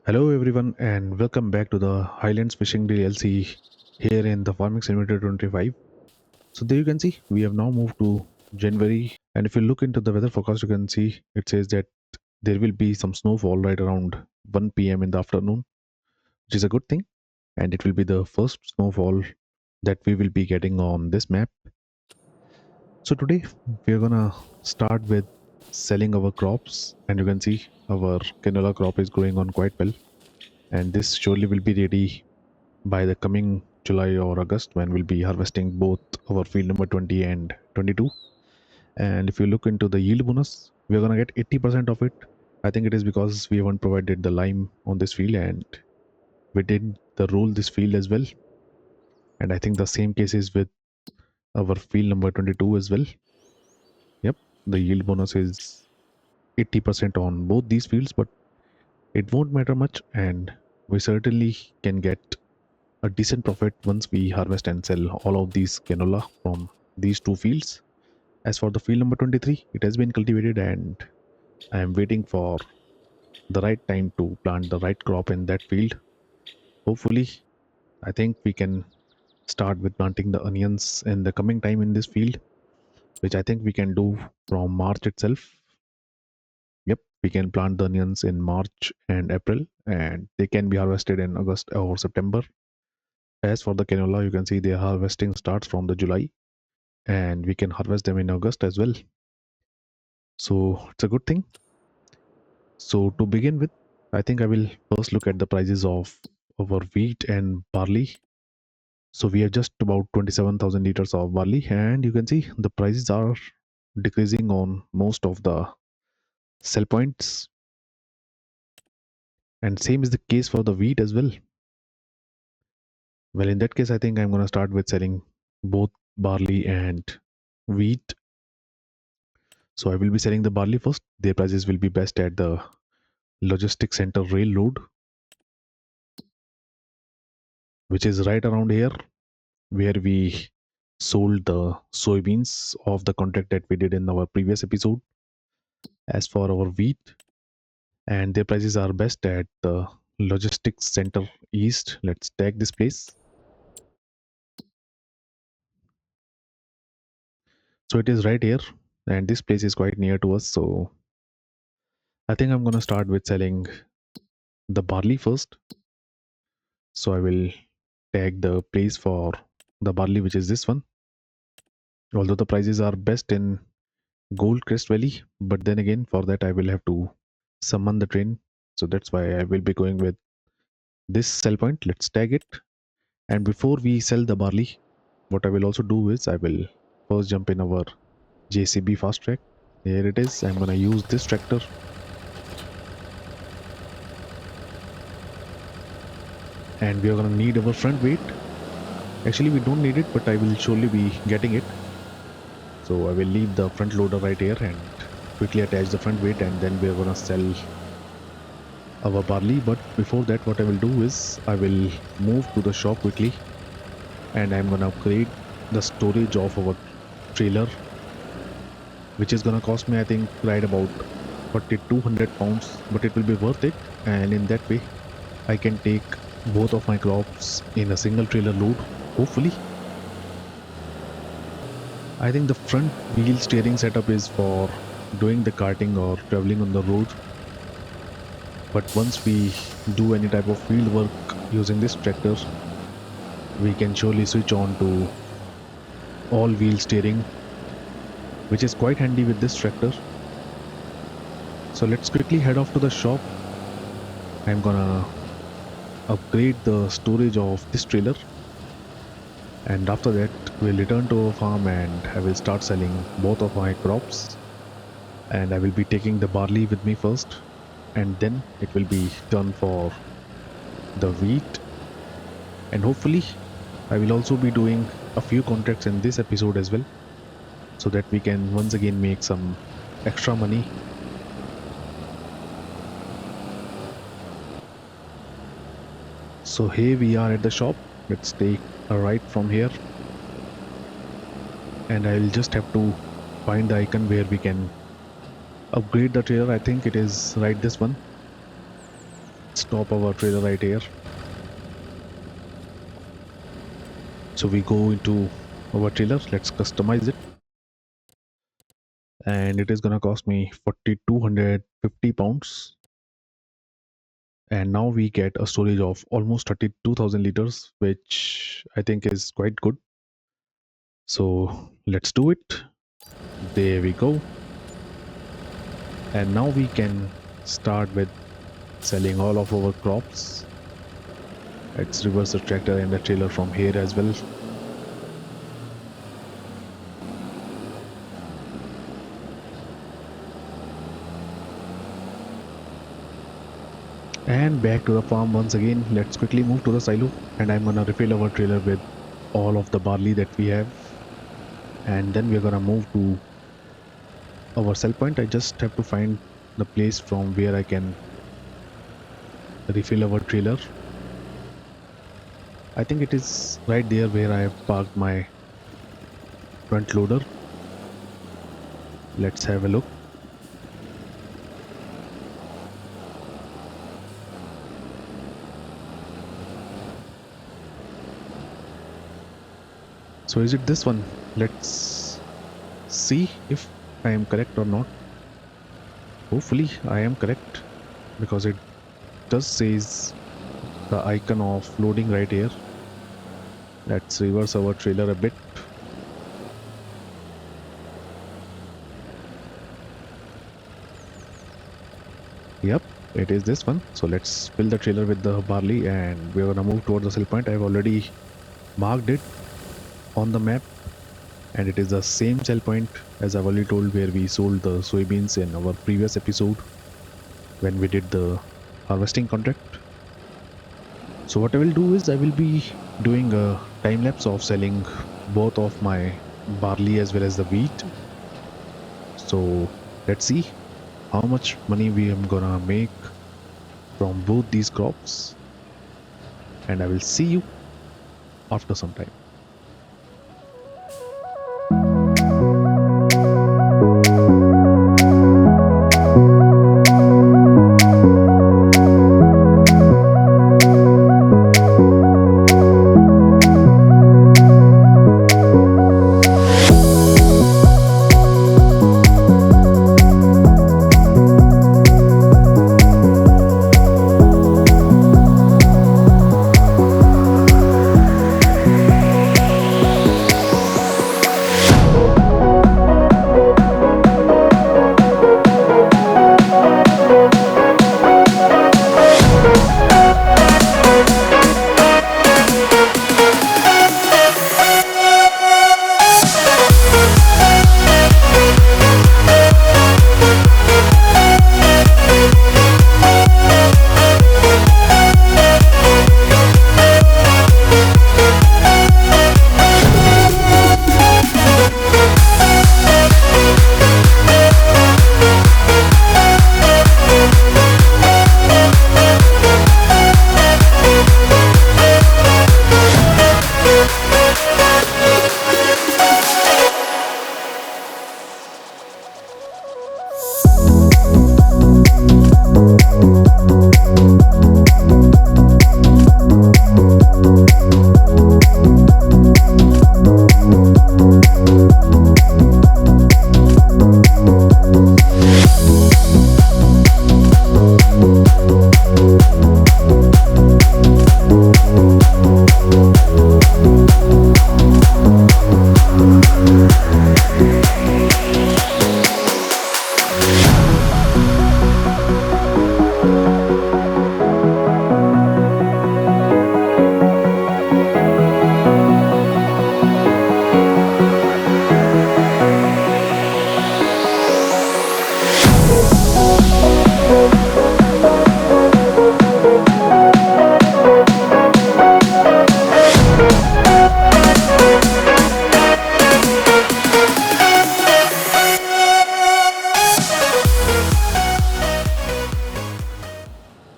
Hello everyone and welcome back to the Highlands Fishing DLC here in the Farming Simulator 25. So there you can see we have now moved to January, and if you look into the weather forecast you can see it says that there will be some snowfall right around 1 p.m. in the afternoon, which is a good thing, and it will be the first snowfall that we will be getting on this map. So today we are gonna start with selling our crops, and you can see our canola crop is growing on quite well, and this surely will be ready by the coming July or August when we'll be harvesting both our field number 20 and 22. And if you look into the yield bonus, we're going to get 80% of it. I think it is because we haven't provided the lime on this field and we did the rule this field as well. And I think the same case is with our field number 22 as well. Yep, the yield bonus is 80% on both these fields, but it won't matter much. And we certainly can get a decent profit once we harvest and sell all of these canola from these two fields. As for the field number 23, it has been cultivated and I am waiting for the right time to plant the right crop in that field. Hopefully, I think we can start with planting the onions in the coming time in this field, which I think we can do from March itself. Yep, we can plant the onions in March and April, and they can be harvested in August or September. As for the canola, you can see the harvesting starts from the July, and we can harvest them in August as well. So it's a good thing. So to begin with, I think I will first look at the prices of our wheat and barley. So we have just about 27,000 liters of barley, and you can see the prices are decreasing on most of the sell points. And same is the case for the wheat as well. Well, in that case, I think I'm going to start with selling both barley and wheat. So I will be selling the barley first. Their prices will be best at the logistics center railroad, which is right around here where we sold the soybeans of the contract that we did in our previous episode. As for our wheat, and their prices are best at the logistics center east. Let's tag this place. So it is right here, and this place is quite near to us. So I think I'm going to start with selling the barley first. So I will tag the place for the barley, which is this one. Although the prices are best in Gold Crest Valley, but then again, for that I will have to summon the train. So that's why I will be going with this sell point. Let's tag it. And before we sell the barley, what I will also do is I will first jump in our JCB fast track. Here it is. I'm gonna use this tractor, and we are gonna need our front weight. Actually, we don't need it, but I will surely be getting it. So I will leave the front loader right here and quickly attach the front weight, and then we are gonna sell our barley. But before that, what I will do is I will move to the shop quickly, and I'm gonna upgrade the storage of our trailer, which is gonna cost me I think right about 4200 pounds, but it will be worth it. And in that way I can take both of my crops in a single trailer load, hopefully. I think the front wheel steering setup is for doing the karting or traveling on the road, but once we do any type of field work using this tractor, we can surely switch on to all wheel steering, which is quite handy with this tractor. So let's quickly head off to the shop. I'm gonna upgrade the storage of this trailer, and after that we'll return to our farm and I will start selling both of my crops. And I will be taking the barley with me first, and then it will be done for the wheat. And hopefully I will also be doing a few contracts in this episode as well, so that we can once again make some extra money. So here we are at the shop. Let's take a right from here, and I'll just have to find the icon where we can upgrade the trailer. I think it is right this one. stop our trailer right here. So we go into our trailer, let's customize it, and it is gonna cost me 4,250 pounds. And now we get a storage of almost 32,000 liters, which I think is quite good. So let's do it. There we go. And now we can start with selling all of our crops. Let's reverse the tractor and the trailer from here as well. And back to the farm once again. Let's quickly move to the silo, and I'm gonna refill our trailer with all of the barley that we have, and then we're gonna move to our sell point. I just have to find the place from where I can refill our trailer. I think it is right there where I have parked my front loader. Let's have a look. So is it this one? Let's see if I am correct or not. Hopefully I am correct, because it does says the icon of loading right here. Let's reverse our trailer a bit. Yep, it is this one. So let's fill the trailer with the barley, and we're gonna move towards the sell point. I've already marked it on the map, and it is the same sell point as I've already told, where we sold the soybeans in our previous episode when we did the harvesting contract. So what I will do is I will be doing a time lapse of selling both of my barley as well as the wheat. So let's see how much money we am gonna make from both these crops, and I will see you after some time.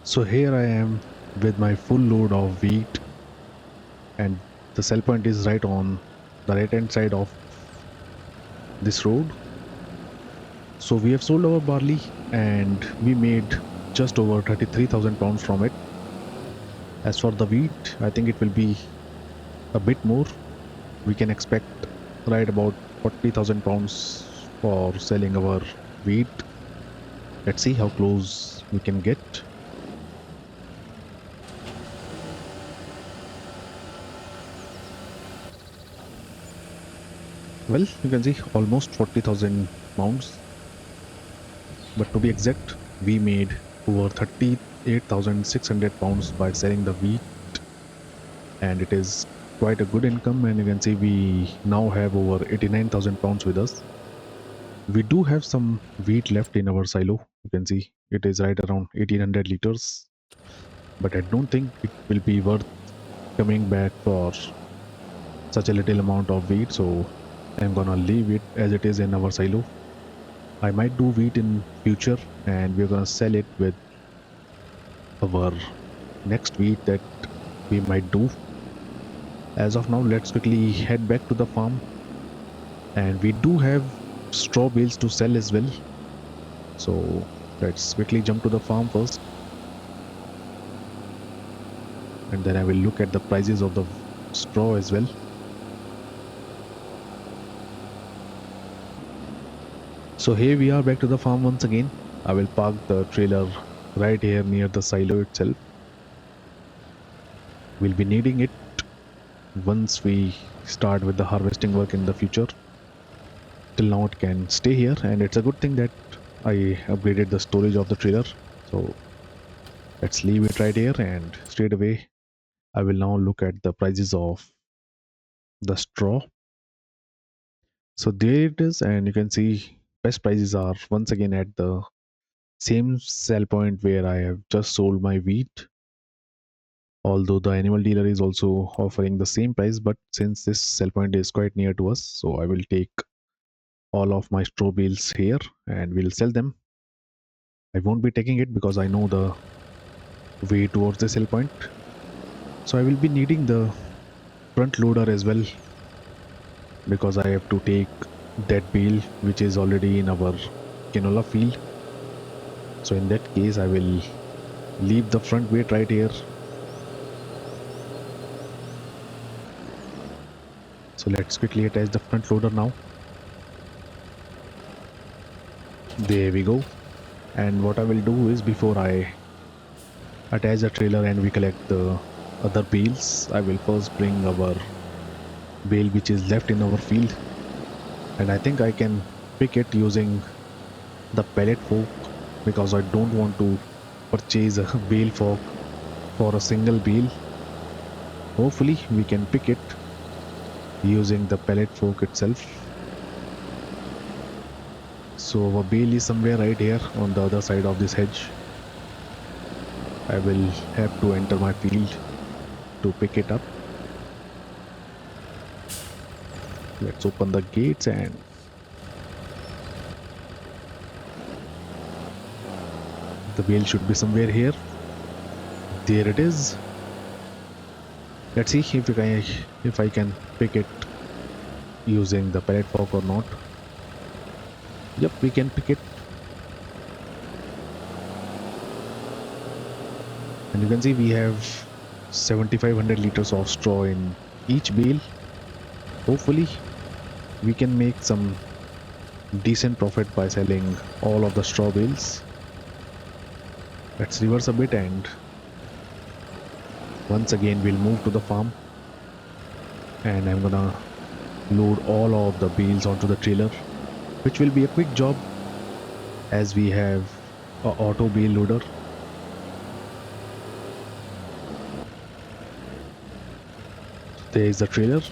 So here I am with my full load of wheat, and the sell point is right on the right hand side of this road. So we have sold our barley and we made just over 33,000 pounds from it. As for the wheat, I think it will be a bit more. We can expect right about 40,000 pounds for selling our wheat. Let's see how close we can get. Well, you can see almost 40,000 pounds, but to be exact, we made over 38,600 pounds by selling the wheat, and it is quite a good income. And you can see we now have over 89,000 pounds with us. We do have some wheat left in our silo. You can see it is right around 1800 liters, but I don't think it will be worth coming back for such a little amount of wheat, so I'm gonna leave it as it is in our silo. I might do wheat in future, and we're gonna sell it with our next wheat that we might do. As of now, let's quickly head back to the farm, and we do have straw bales to sell as well. So let's quickly jump to the farm first, and then I will look at the prices of the straw as well. So here we are back to the farm once again. I will park the trailer right here near the silo itself. We'll be needing it once we start with the harvesting work in the future. Till now it can stay here, and it's a good thing that I upgraded the storage of the trailer. So let's leave it right here, and straight away I will now look at the prices of the straw. So there it is, and you can see best prices are once again at the same sell point where I have just sold my wheat. Although the animal dealer is also offering the same price, but since this sell point is quite near to us, so I will take all of my straw bales here and we'll sell them. I won't be taking it because I know the way towards the sell point. So I will be needing the front loader as well, because I have to take that bale which is already in our canola field. So in that case, I will leave the front weight right here. So let's quickly attach the front loader now. There we go. And what I will do is, before I attach the trailer and we collect the other bales, I will first bring our bale which is left in our field, and I think I can pick it using the pellet fork, because I don't want to purchase a bale fork for a single bale. Hopefully we can pick it using the pellet fork itself. So our bale is somewhere right here on the other side of this hedge. I will have to enter my field to pick it up. Let's open the gates, and the bale should be somewhere here. There it is. Let's see if I can pick it using the pellet fork or not. Yep, we can pick it. And you can see we have 7,500 liters of straw in each bale. Hopefully we can make some decent profit by selling all of the straw bales. Let's reverse a bit, and once again we'll move to the farm, and I'm gonna load all of the bales onto the trailer, which will be a quick job as we have a auto bale loader. There is the trailer.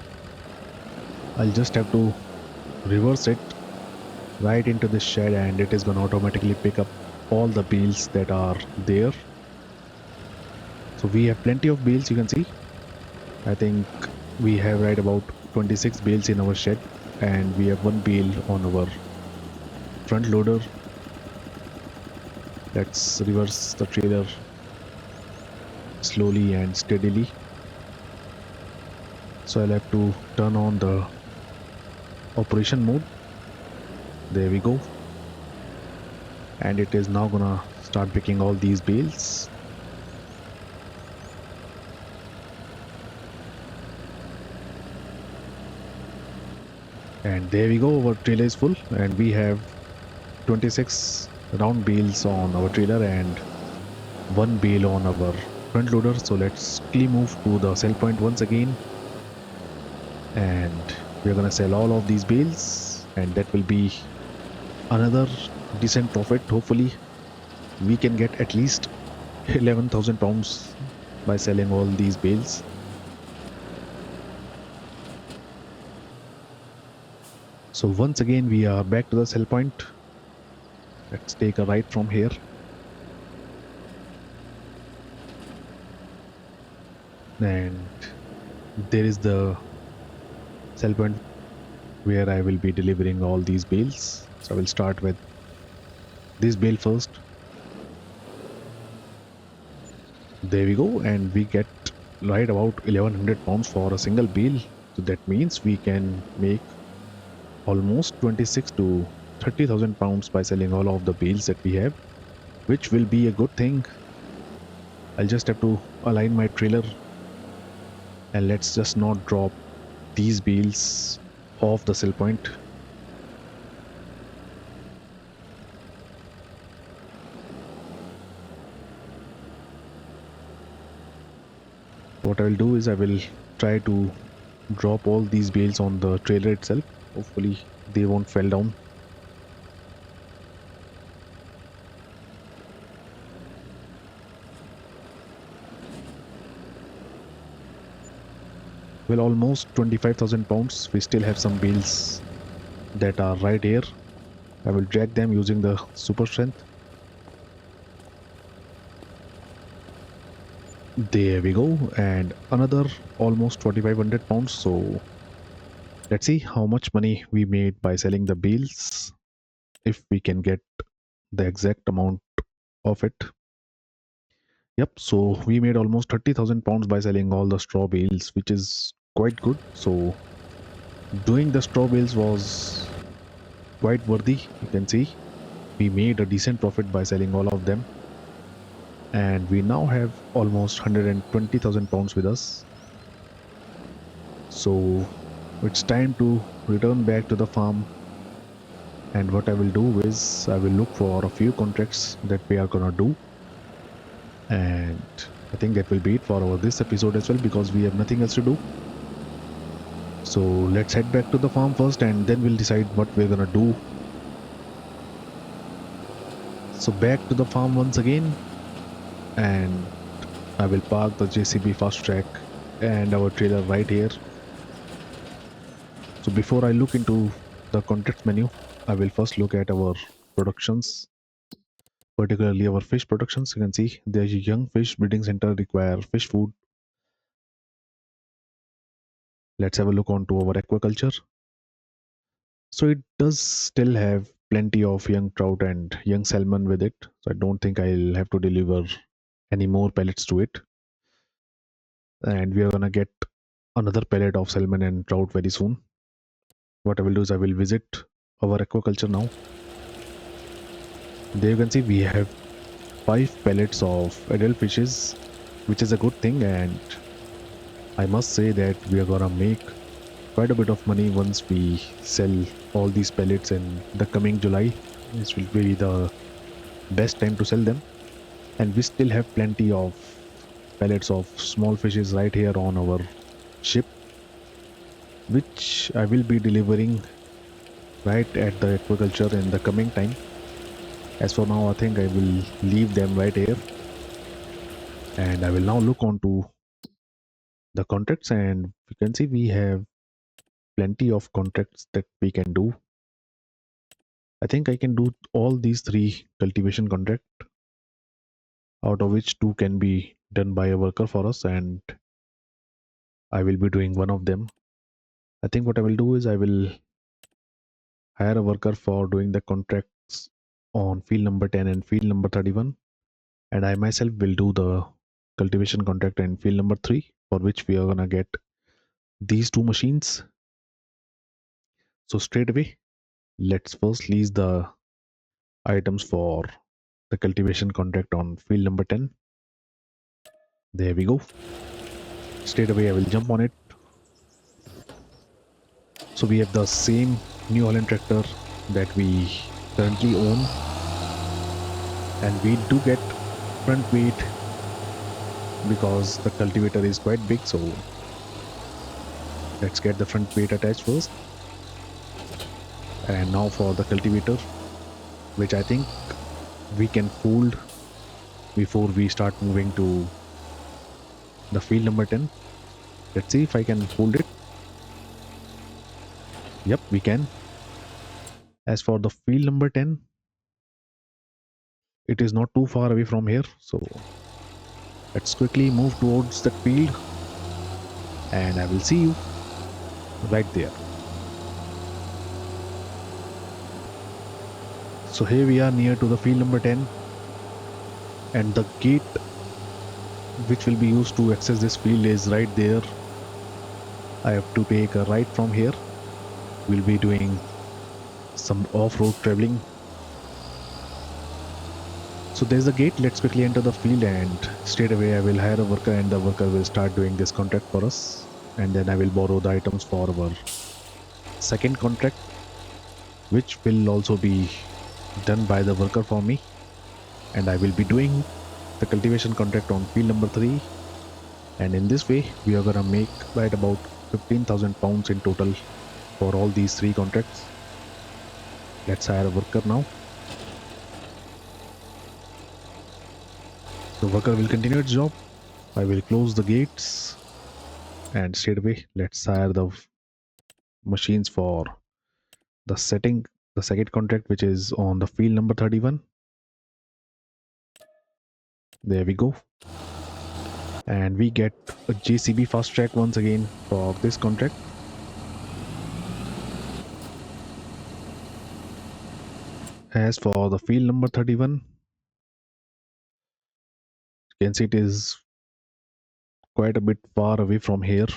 I'll just have to reverse it right into this shed, and it is gonna automatically pick up all the bales that are there. So we have plenty of bales, you can see. I think we have right about 26 bales in our shed, and we have one bale on our front loader. Let's reverse the trailer slowly and steadily. So I'll have to turn on the operation mode. There we go. And it is now gonna start picking all these bales. And there we go, our trailer is full and we have 26 round bales on our trailer and one bale on our front loader. So let's quickly move to the sell point once again, and we're gonna sell all of these bales, and that will be another decent profit. Hopefully we can get at least 11,000 pounds by selling all these bales. So once again we are back to the sell point. Let's take a right from here, and there is the sell point where I will be delivering all these bales. So I will start with this bale first. There we go, and we get right about 1100 pounds for a single bale. So that means we can make almost 26 to 30,000 pounds by selling all of the bales that we have, which will be a good thing. I'll just have to align my trailer, and let's just not drop these bales off the sell point. What I will do is I will try to drop all these bales on the trailer itself. Hopefully they won't fall down. Well, almost 25,000 pounds. We still have some bales that are right here. I will drag them using the super strength. There we go, and another almost 2,500 pounds. So let's see how much money we made by selling the bales, if we can get the exact amount of it. Yep, so we made almost 30,000 pounds by selling all the straw bales, which is quite good. So doing the straw bales was quite worthy. You can see we made a decent profit by selling all of them, and we now have almost 120,000 pounds with us. So it's time to return back to the farm, and what I will do is I will look for a few contracts that we are gonna do, and I think that will be it for our this episode as well, because we have nothing else to do. So let's head back to the farm first, and then we'll decide what we're gonna do. So back to the farm once again, and I will park the JCB fast track and our trailer right here. So before I look into the context menu, I will first look at our productions, particularly our fish productions. You can see there's a young fish breeding center require fish food. Let's have a look onto our aquaculture. So it does still have plenty of young trout and young salmon with it. So I don't think I'll have to deliver any more pellets to it. And we are gonna get another pellet of salmon and trout very soon. What I will do is I will visit our aquaculture now. There you can see we have 5 pellets of adult fishes, which is a good thing, and I must say that we are gonna make quite a bit of money once we sell all these pellets in the coming July. This will be the best time to sell them, and we still have plenty of pellets of small fishes right here on our ship, which I will be delivering right at the aquaculture in the coming time. As for now, I think I will leave them right here, and I will now look onto the contracts, and you can see we have plenty of contracts that we can do. I think I can do all these 3 cultivation contracts, out of which 2 can be done by a worker for us, and I will be doing one of them. I think what I will do is I will hire a worker for doing the contracts on field number 10 and field number 31, and I myself will do the cultivation contract in field number 3, for which we are gonna get these 2 machines. So straight away, let's first lease the items for the cultivation contract on field number 10. There we go. Straight away I will jump on it. So we have the same New Holland tractor that we currently own, and we do get front weight because the cultivator is quite big. So let's get the front weight attached first. And now for the cultivator, which I think we can fold before we start moving to the field number 10. Let's see if I can fold it. Yep, we can. As for the field number 10, it is not too far away from here. So let's quickly move towards that field, and I will see you right there. So here we are near to the field number 10, and the gate which will be used to access this field is right there. I have to take a right from here. We'll be doing some off-road traveling. So there's the gate. Let's quickly enter the field, and straight away I will hire a worker, and the worker will start doing this contract for us, and then I will borrow the items for our second contract, which will also be done by the worker for me. And I will be doing the cultivation contract on field number 3, and in this way we are gonna make right about 15,000 pounds in total for all these 3 contracts. Let's hire a worker now. The worker will continue its job. I will close the gates, and straight away let's hire the machines for the second contract, which is on the field number 31. There we go. And we get a JCB fast track once again for this contract. As for the field number 31, you can see it is quite a bit far away from here.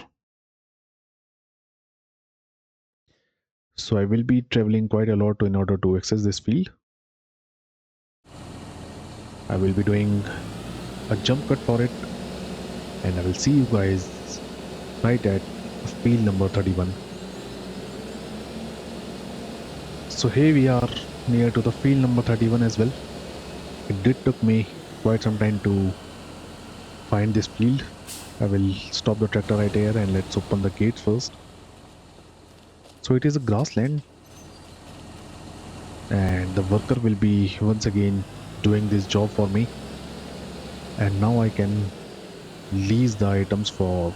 So I will be traveling quite a lot in order to access this field. I will be doing a jump cut for it, and I will see you guys right at field number 31. So here we are near to the field number 31 as well. It did took me quite some time to find this field. I will stop the tractor right here, and let's open the gates first. So it is a grassland, and the worker will be once again doing this job for me. And now I can lease the items for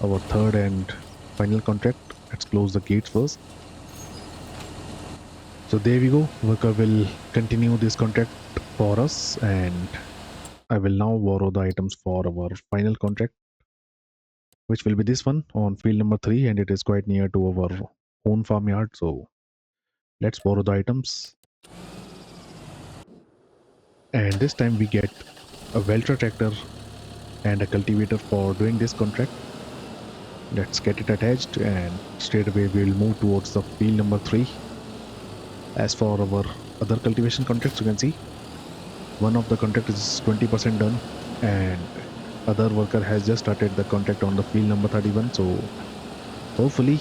our third and final contract. Let's close the gates first. So there we go. Worker will continue this contract for us, and I will now borrow the items for our final contract, which will be this one on field number 3, and it is quite near to our own farmyard. So let's borrow the items, and this time we get a welter tractor and a cultivator for doing this contract. Let's get it attached, and straight away we will move towards the field number 3. As for our other cultivation contracts, you can see one of the contract is 20% done, and other worker has just started the contract on the field number 31. So hopefully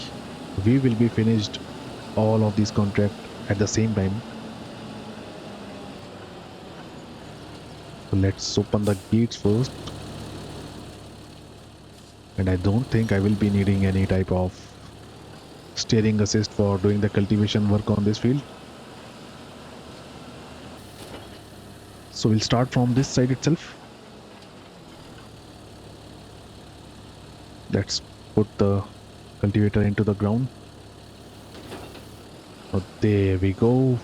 we will be finished all of these contracts at the same time. So let's open the gates first, and I don't think I will be needing any type of steering assist for doing the cultivation work on this field. So we'll start from this side itself. Let's put the cultivator into the ground. Oh, there we go.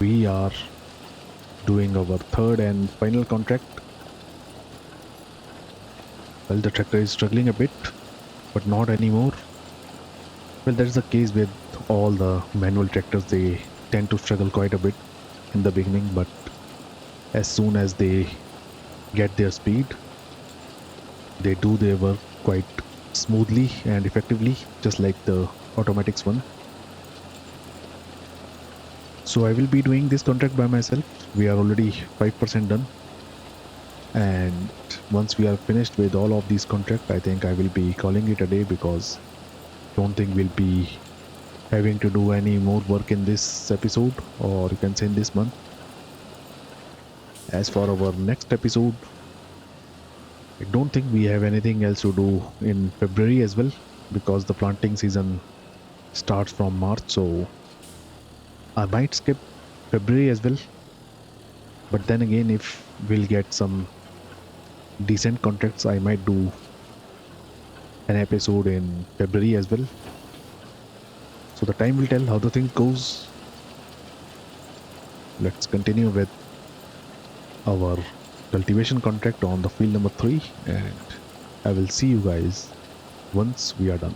We are doing our third and final contract. Well, the tractor is struggling a bit, but not anymore. Well, that's the case with all the manual tractors. They tend to struggle quite a bit in the beginning, but as soon as they get their speed, they do their work quite smoothly and effectively, just like the automatics one. So I will be doing this contract by myself. We are already 5% done. And once we are finished with all of these contract, I think I will be calling it a day, because don't think we'll be having to do any more work in this episode, or you can say in this month. As for our next episode, I don't think we have anything else to do in February as well, because the planting season starts from March. So I might skip February as well. But then again, if we'll get some decent contracts, I might do an episode in February as well. So the time will tell how the thing goes. Let's continue with our cultivation contract on the field number 3, and I will see you guys once we are done.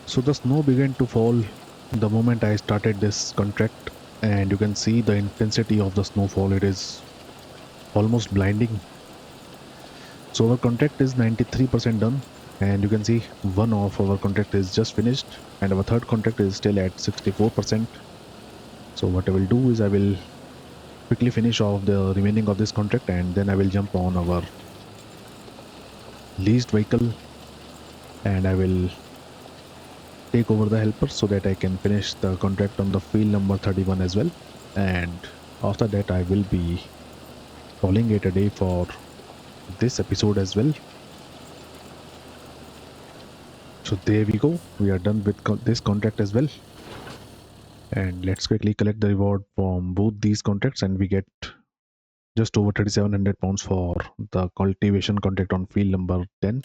So the snow began to fall the moment I started this contract, and you can see the intensity of the snowfall. It is almost blinding. So our contract is 93% done, and you can see one of our contract is just finished, and our third contract is still at 64%. So what I will do is I will quickly finish off the remaining of this contract, and then I will jump on our leased vehicle, and I will take over the helper so that I can finish the contract on the field number 31 as well. And after that, I will be calling it a day for this episode as well. So there we go. We are done with this contract as well. And let's quickly collect the reward from both these contracts, and we get just over 3,700 pounds for the cultivation contract on field number 10,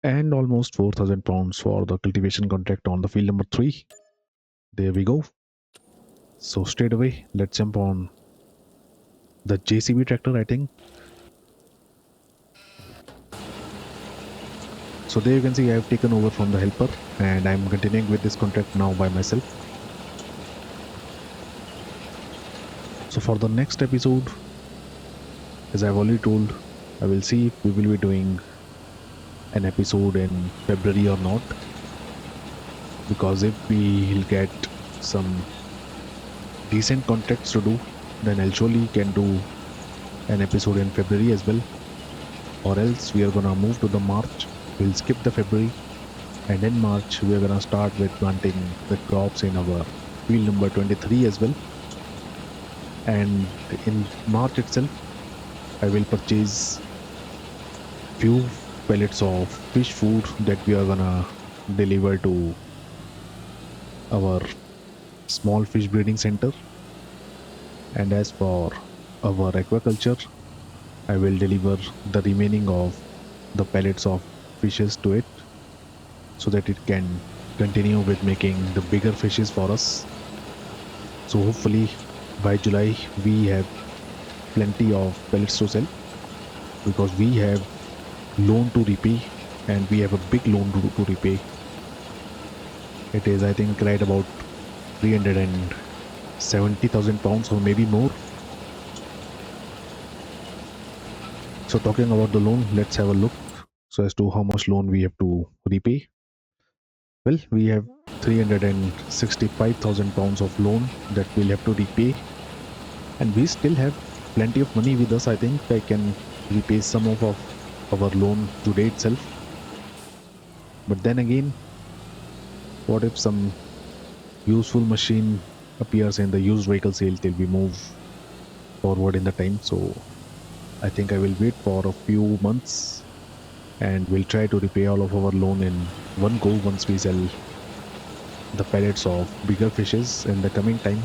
and almost 4,000 pounds for the cultivation contract on the field number 3. There we go. So straight away, let's jump on the JCB tractor, I think. So there you can see I have taken over from the helper, and I'm continuing with this contract now by myself. So for the next episode, as I've already told, I will see if we will be doing an episode in February or not. because if we'll get some decent contracts to do, then I'll surely can do an episode in February as well. Or else we are gonna move to the March. We'll skip the February, and in March we are gonna start with planting the crops in our field number 23 as well. And in March itself, I will purchase few pellets of fish food that we are gonna deliver to our small fish breeding center. And as for our aquaculture, I will deliver the remaining of the pellets of fishes to it so that it can continue with making the bigger fishes for us. So hopefully by July we have plenty of pellets to sell because we have loan to repay and we have a big loan to repay. It is I think right about 370,000 pounds or maybe more. So talking about the loan, let's have a look so as to how much loan we have to repay. Well, we have 365,000 pounds of loan that we'll have to repay, and we still have plenty of money with us. I think I can repay some of our loan today itself. But then again, what if some useful machine appears in the used vehicle sale till we move forward in the time? So I think I will wait for a few months and we'll try to repay all of our loan in one go once we sell the pellets of bigger fishes in the coming time.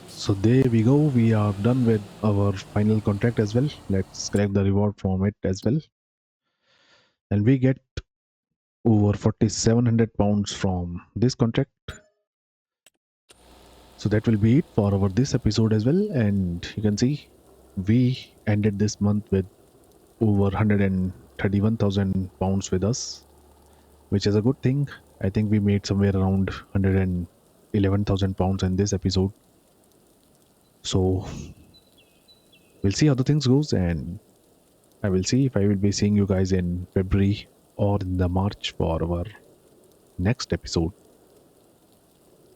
So there we go. We are done with our final contract as well. Let's collect the reward from it as well. And we get over 4,700 pounds from this contract. So that will be it for our this episode as well. And you can see we ended this month with over 131,000 pounds with us, which is a good thing. I think we made somewhere around 111,000 pounds in this episode. So we'll see how the things goes, and I will see if I will be seeing you guys in February or in the March for our next episode.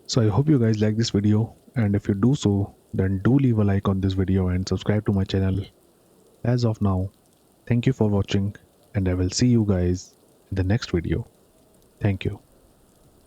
So I hope you guys like this video, and if you do so, then do leave a like on this video and subscribe to my channel. As of now, thank you for watching, and I will see you guys in the next video. Thank you.